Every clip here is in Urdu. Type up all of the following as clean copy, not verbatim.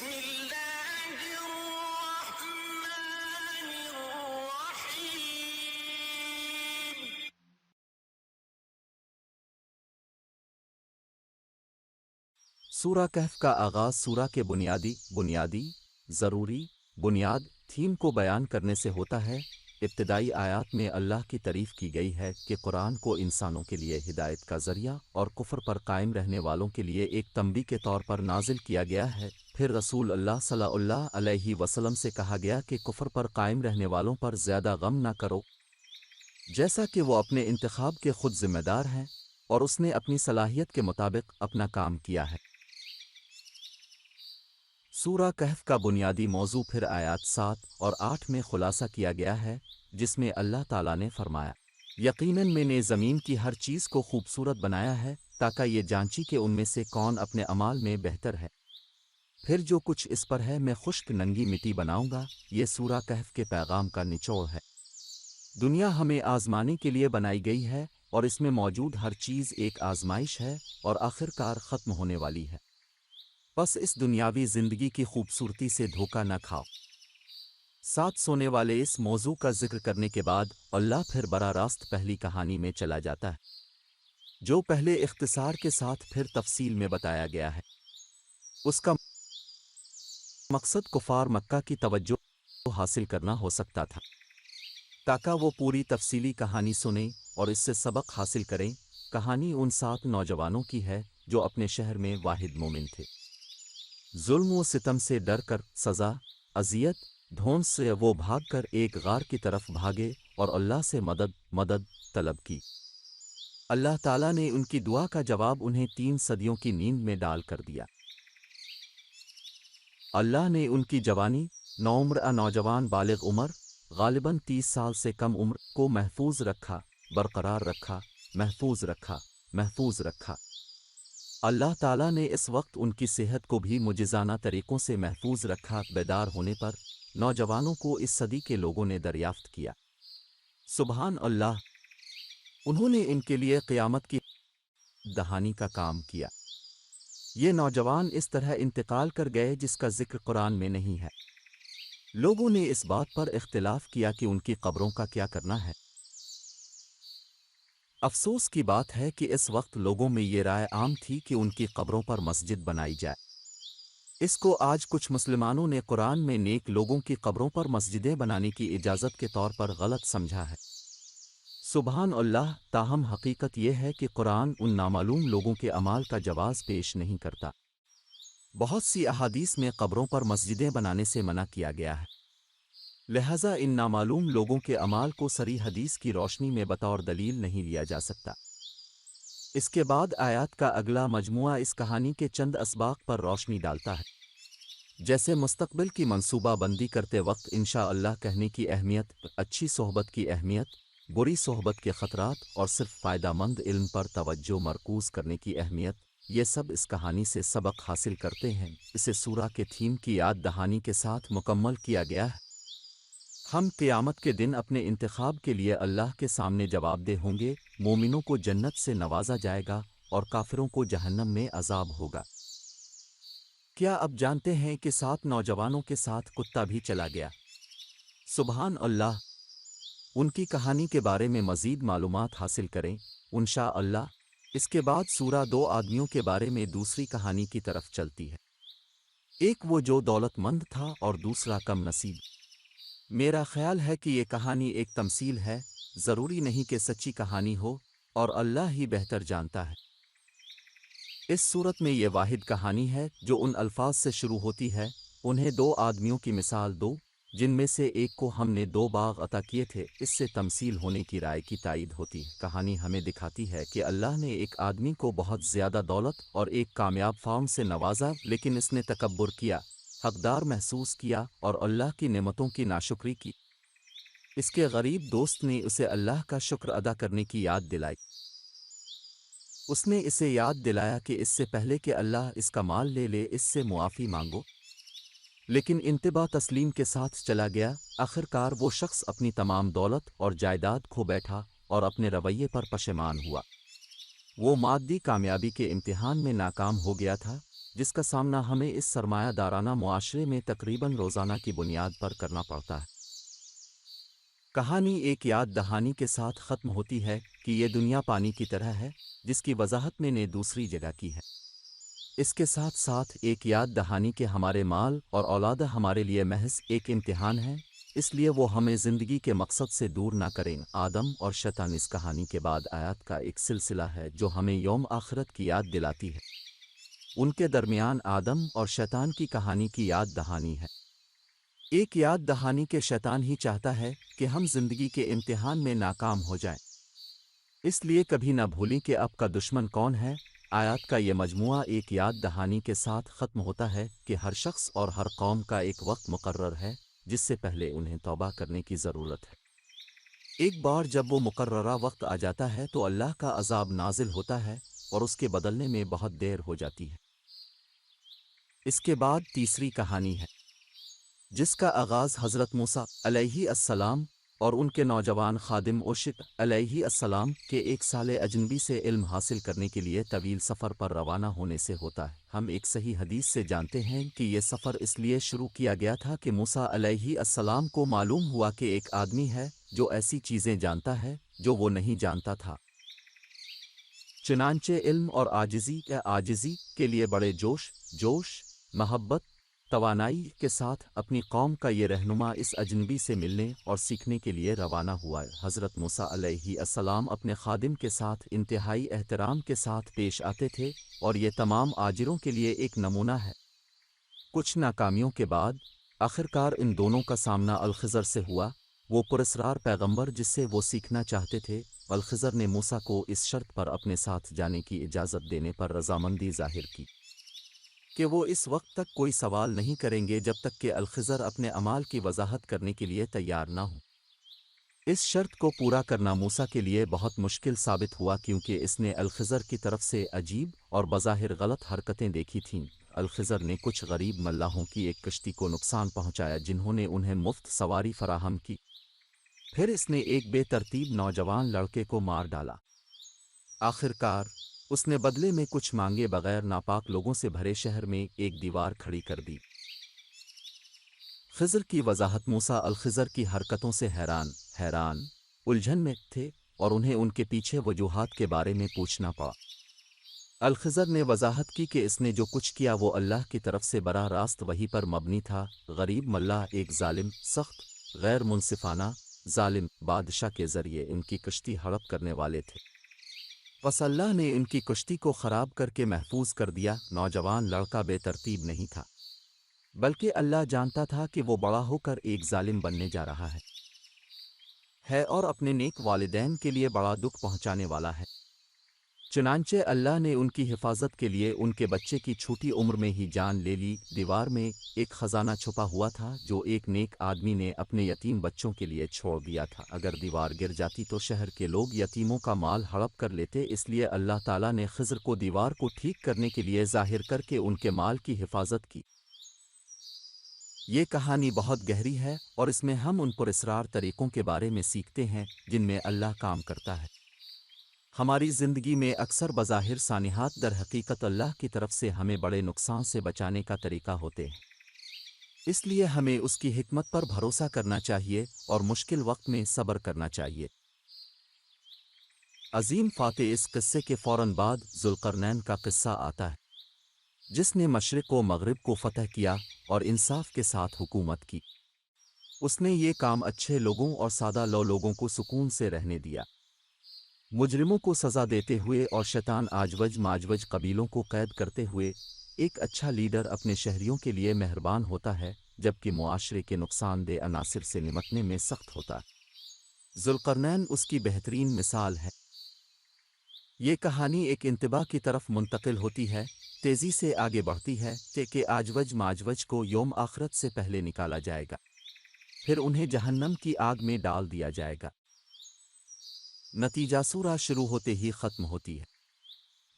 بسم الله الرحمن الرحيم سورہ کہف کا آغاز سورہ کے بنیادی ضروری بنیاد تھیم کو بیان کرنے سے ہوتا ہے۔ ابتدائی آیات میں اللہ کی تعریف کی گئی ہے کہ قرآن کو انسانوں کے لیے ہدایت کا ذریعہ اور کفر پر قائم رہنے والوں کے لیے ایک تنبیہ کے طور پر نازل کیا گیا ہے۔ پھر رسول اللہ صلی اللہ علیہ وسلم سے کہا گیا کہ کفر پر قائم رہنے والوں پر زیادہ غم نہ کرو، جیسا کہ وہ اپنے انتخاب کے خود ذمہ دار ہیں اور اس نے اپنی صلاحیت کے مطابق اپنا کام کیا ہے۔ سورہ کہف کا بنیادی موضوع پھر آیات 7 اور 8 میں خلاصہ کیا گیا ہے، جس میں اللہ تعالیٰ نے فرمایا، یقیناً میں نے زمین کی ہر چیز کو خوبصورت بنایا ہے تاکہ یہ جانچی کہ ان میں سے کون اپنے اعمال میں بہتر ہے، پھر جو کچھ اس پر ہے میں خشک ننگی مٹی بناؤں گا۔ یہ سورہ کہف کے پیغام کا نچوڑ ہے۔ دنیا ہمیں آزمانے کے لیے بنائی گئی ہے اور اس میں موجود ہر چیز ایک آزمائش ہے اور آخر کار ختم ہونے والی ہے، بس اس دنیاوی زندگی کی خوبصورتی سے دھوکہ نہ کھاؤ۔ ساتھ سونے والے اس موضوع کا ذکر کرنے کے بعد اللہ پھر براہ راست پہلی کہانی میں چلا جاتا ہے، جو پہلے اختصار کے ساتھ پھر تفصیل میں بتایا گیا ہے۔ اس کا مقصد کفار مکہ کی توجہ حاصل کرنا ہو سکتا تھا، تاکہ وہ پوری تفصیلی کہانی سنیں اور اس سے سبق حاصل کریں۔ کہانی ان 7 نوجوانوں کی ہے جو اپنے شہر میں واحد مومن تھے۔ ظلم و ستم سے ڈر کر، سزا، اذیت، دھونس سے وہ بھاگ کر ایک غار کی طرف بھاگے اور اللہ سے مدد طلب کی۔ اللہ تعالیٰ نے ان کی دعا کا جواب انہیں 3 صدیوں کی نیند میں ڈال کر دیا۔ اللہ نے ان کی جوانی، نوعمر نوجوان بالغ عمر، غالباً 30 سال سے کم عمر کو محفوظ رکھا، برقرار رکھا، محفوظ رکھا۔ اللہ تعالیٰ نے اس وقت ان کی صحت کو بھی معجزانہ طریقوں سے محفوظ رکھا۔ بیدار ہونے پر نوجوانوں کو اس صدی کے لوگوں نے دریافت کیا، سبحان اللہ، انہوں نے ان کے لیے قیامت کی دہانی کا کام کیا۔ یہ نوجوان اس طرح انتقال کر گئے جس کا ذکر قرآن میں نہیں ہے۔ لوگوں نے اس بات پر اختلاف کیا کہ ان کی قبروں کا کیا کرنا ہے۔ افسوس کی بات ہے کہ اس وقت لوگوں میں یہ رائے عام تھی کہ ان کی قبروں پر مسجد بنائی جائے۔ اس کو آج کچھ مسلمانوں نے قرآن میں نیک لوگوں کی قبروں پر مسجدیں بنانے کی اجازت کے طور پر غلط سمجھا ہے، سبحان اللہ۔ تاہم حقیقت یہ ہے کہ قرآن ان نامعلوم لوگوں کے اعمال کا جواز پیش نہیں کرتا۔ بہت سی احادیث میں قبروں پر مسجدیں بنانے سے منع کیا گیا ہے، لہذا ان نامعلوم لوگوں کے اعمال کو صریح حدیث کی روشنی میں بطور دلیل نہیں لیا جا سکتا۔ اس کے بعد آیات کا اگلا مجموعہ اس کہانی کے چند اسباق پر روشنی ڈالتا ہے، جیسے مستقبل کی منصوبہ بندی کرتے وقت انشاءاللہ کہنے کی اہمیت، اچھی صحبت کی اہمیت، بری صحبت کے خطرات اور صرف فائدہ مند علم پر توجہ مرکوز کرنے کی اہمیت۔ یہ سب اس کہانی سے سبق حاصل کرتے ہیں۔ اسے سورہ کے تھیم کی یاد دہانی کے ساتھ مکمل کیا گیا ہے۔ ہم قیامت کے دن اپنے انتخاب کے لیے اللہ کے سامنے جواب دہ ہوں گے۔ مومنوں کو جنت سے نوازا جائے گا اور کافروں کو جہنم میں عذاب ہوگا۔ کیا اب جانتے ہیں کہ 7 نوجوانوں کے ساتھ کتا بھی چلا گیا؟ سبحان اللہ۔ ان کی کہانی کے بارے میں مزید معلومات حاصل کریں انشاءاللہ۔ اس کے بعد سورہ 2 آدمیوں کے بارے میں دوسری کہانی کی طرف چلتی ہے، ایک وہ جو دولت مند تھا اور دوسرا کم نصیب۔ میرا خیال ہے کہ یہ کہانی ایک تمثیل ہے، ضروری نہیں کہ سچی کہانی ہو، اور اللہ ہی بہتر جانتا ہے۔ اس صورت میں یہ واحد کہانی ہے جو ان الفاظ سے شروع ہوتی ہے، انہیں 2 آدمیوں کی مثال دو، جن میں سے ایک کو ہم نے 2 باغ عطا کیے تھے۔ اس سے تمثیل ہونے کی رائے کی تائید ہوتی ہے۔ کہانی ہمیں دکھاتی ہے کہ اللہ نے ایک آدمی کو بہت زیادہ دولت اور ایک کامیاب فارم سے نوازا، لیکن اس نے تکبر کیا، حقدار محسوس کیا اور اللہ کی نعمتوں کی ناشکری کی۔ اس کے غریب دوست نے اسے اللہ کا شکر ادا کرنے کی یاد دلائی۔ اس نے اسے یاد دلایا کہ اس سے پہلے کہ اللہ اس کا مال لے اس سے معافی مانگو، لیکن انتباہ تسلیم کے ساتھ چلا گیا۔ آخر کار وہ شخص اپنی تمام دولت اور جائیداد کھو بیٹھا اور اپنے رویے پر پشیمان ہوا۔ وہ مادی کامیابی کے امتحان میں ناکام ہو گیا تھا، جس کا سامنا ہمیں اس سرمایہ دارانہ معاشرے میں تقریباً روزانہ کی بنیاد پر کرنا پڑتا ہے۔ کہانی ایک یاد دہانی کے ساتھ ختم ہوتی ہے کہ یہ دنیا پانی کی طرح ہے، جس کی وضاحت میں نے دوسری جگہ کی ہے۔ اس کے ساتھ ساتھ ایک یاد دہانی کہ ہمارے مال اور اولاد ہمارے لیے محض ایک امتحان ہے، اس لیے وہ ہمیں زندگی کے مقصد سے دور نہ کریں۔ آدم اور شیطان اس کہانی کے بعد آیات کا ایک سلسلہ ہے جو ہمیں یوم آخرت کی یاد دلاتی ہے۔ ان کے درمیان آدم اور شیطان کی کہانی کی یاد دہانی ہے۔ ایک یاد دہانی کہ شیطان ہی چاہتا ہے کہ ہم زندگی کے امتحان میں ناکام ہو جائیں، اس لیے کبھی نہ بھولیں کہ آپ کا دشمن کون ہے۔ آیات کا یہ مجموعہ ایک یاد دہانی کے ساتھ ختم ہوتا ہے کہ ہر شخص اور ہر قوم کا ایک وقت مقرر ہے جس سے پہلے انہیں توبہ کرنے کی ضرورت ہے۔ ایک بار جب وہ مقررہ وقت آ جاتا ہے تو اللہ کا عذاب نازل ہوتا ہے اور اس کے بدلنے میں بہت دیر ہو جاتی ہے۔ اس کے بعد تیسری کہانی ہے جس کا آغاز حضرت موسیٰ علیہ السلام اور ان کے نوجوان خادم اوشت علیہ السلام کے 1 سال اجنبی سے علم حاصل کرنے کے لیے طویل سفر پر روانہ ہونے سے ہوتا ہے۔ ہم ایک صحیح حدیث سے جانتے ہیں کہ یہ سفر اس لیے شروع کیا گیا تھا کہ موسیٰ علیہ السلام کو معلوم ہوا کہ ایک آدمی ہے جو ایسی چیزیں جانتا ہے جو وہ نہیں جانتا تھا۔ چنانچہ علم اور عاجزی کے لیے بڑے جوش، محبت، توانائی کے ساتھ اپنی قوم کا یہ رہنما اس اجنبی سے ملنے اور سیکھنے کے لیے روانہ ہوا۔ حضرت موسیٰ علیہ السلام اپنے خادم کے ساتھ انتہائی احترام کے ساتھ پیش آتے تھے اور یہ تمام آجروں کے لیے ایک نمونہ ہے۔ کچھ ناکامیوں کے بعد آخرکار ان دونوں کا سامنا الخضر سے ہوا، وہ پراسرار پیغمبر جس سے وہ سیکھنا چاہتے تھے۔ الخضر نے موسیٰ کو اس شرط پر اپنے ساتھ جانے کی اجازت دینے پر رضامندی ظاہر کی کہ وہ اس وقت تک کوئی سوال نہیں کریں گے جب تک کہ الخضر اپنے اعمال کی وضاحت کرنے کے لیے تیار نہ ہو۔ اس شرط کو پورا کرنا موسیٰ کے لیے بہت مشکل ثابت ہوا کیونکہ اس نے الخضر کی طرف سے عجیب اور بظاہر غلط حرکتیں دیکھی تھیں۔ الخضر نے کچھ غریب ملاحوں کی ایک کشتی کو نقصان پہنچایا جنہوں نے انہیں مفت سواری فراہم کی۔ پھر اس نے ایک بے ترتیب نوجوان لڑکے کو مار ڈالا۔ آخرکار اس نے بدلے میں کچھ مانگے بغیر ناپاک لوگوں سے بھرے شہر میں ایک دیوار کھڑی کر دی۔ خضر کی وضاحت موسیٰ الخضر کی حرکتوں سے حیران الجھن میں تھے اور انہیں ان کے پیچھے وجوہات کے بارے میں پوچھنا پڑا۔ الخضر نے وضاحت کی کہ اس نے جو کچھ کیا وہ اللہ کی طرف سے براہ راست وحی پر مبنی تھا۔ غریب ملاح ایک ظالم، سخت، غیر منصفانہ، ظالم بادشاہ کے ذریعے ان کی کشتی ہڑپ کرنے والے تھے۔ بس اللہ نے ان کی کشتی کو خراب کر کے محفوظ کر دیا۔ نوجوان لڑکا بے ترتیب نہیں تھا، بلکہ اللہ جانتا تھا کہ وہ بڑا ہو کر ایک ظالم بننے جا رہا ہے اور اپنے نیک والدین کے لیے بڑا دکھ پہنچانے والا ہے۔ چنانچہ اللہ نے ان کی حفاظت کے لیے ان کے بچے کی چھوٹی عمر میں ہی جان لے لی۔ دیوار میں ایک خزانہ چھپا ہوا تھا جو ایک نیک آدمی نے اپنے یتیم بچوں کے لیے چھوڑ دیا تھا۔ اگر دیوار گر جاتی تو شہر کے لوگ یتیموں کا مال ہڑپ کر لیتے، اس لیے اللہ تعالیٰ نے خضر کو دیوار کو ٹھیک کرنے کے لیے ظاہر کر کے ان کے مال کی حفاظت کی۔ یہ کہانی بہت گہری ہے اور اس میں ہم ان پراسرار طریقوں کے بارے میں سیکھتے ہیں جن میں اللہ کام کرتا ہے۔ ہماری زندگی میں اکثر بظاہر سانحات در حقیقت اللہ کی طرف سے ہمیں بڑے نقصان سے بچانے کا طریقہ ہوتے ہیں، اس لیے ہمیں اس کی حکمت پر بھروسہ کرنا چاہیے اور مشکل وقت میں صبر کرنا چاہیے۔ عظیم فاتح اس قصے کے فوراً بعد ذوالقرنین کا قصہ آتا ہے جس نے مشرق و مغرب کو فتح کیا اور انصاف کے ساتھ حکومت کی۔ اس نے یہ کام اچھے لوگوں اور سادہ لوگوں کو سکون سے رہنے دیا، مجرموں کو سزا دیتے ہوئے اور شیطان آجوج ماجوج قبیلوں کو قید کرتے ہوئے۔ ایک اچھا لیڈر اپنے شہریوں کے لیے مہربان ہوتا ہے جبکہ معاشرے کے نقصان دہ عناصر سے نمٹنے میں سخت ہوتا ہے۔ ذوالقرنین اس کی بہترین مثال ہے۔ یہ کہانی ایک انتباہ کی طرف منتقل ہوتی ہے، تیزی سے آگے بڑھتی ہے کہ آجوج ماجوج کو یوم آخرت سے پہلے نکالا جائے گا، پھر انہیں جہنم کی آگ میں ڈال دیا جائے گا۔ نتیجہ سورہ شروع ہوتے ہی ختم ہوتی ہے،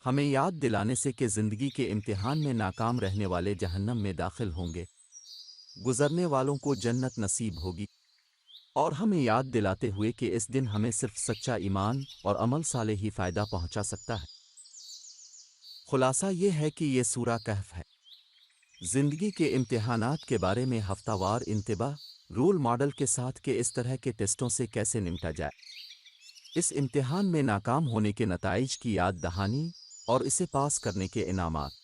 ہمیں یاد دلانے سے کہ زندگی کے امتحان میں ناکام رہنے والے جہنم میں داخل ہوں گے، گزرنے والوں کو جنت نصیب ہوگی، اور ہمیں یاد دلاتے ہوئے کہ اس دن ہمیں صرف سچا ایمان اور عمل صالح ہی فائدہ پہنچا سکتا ہے۔ خلاصہ یہ ہے کہ یہ سورہ کہف ہے زندگی کے امتحانات کے بارے میں ہفتہ وار انتباہ رول ماڈل کے ساتھ کہ اس طرح کے ٹیسٹوں سے کیسے نمٹا جائے، اس امتحان میں ناکام ہونے کے نتائج کی یاد دہانی اور اسے پاس کرنے کے انعامات۔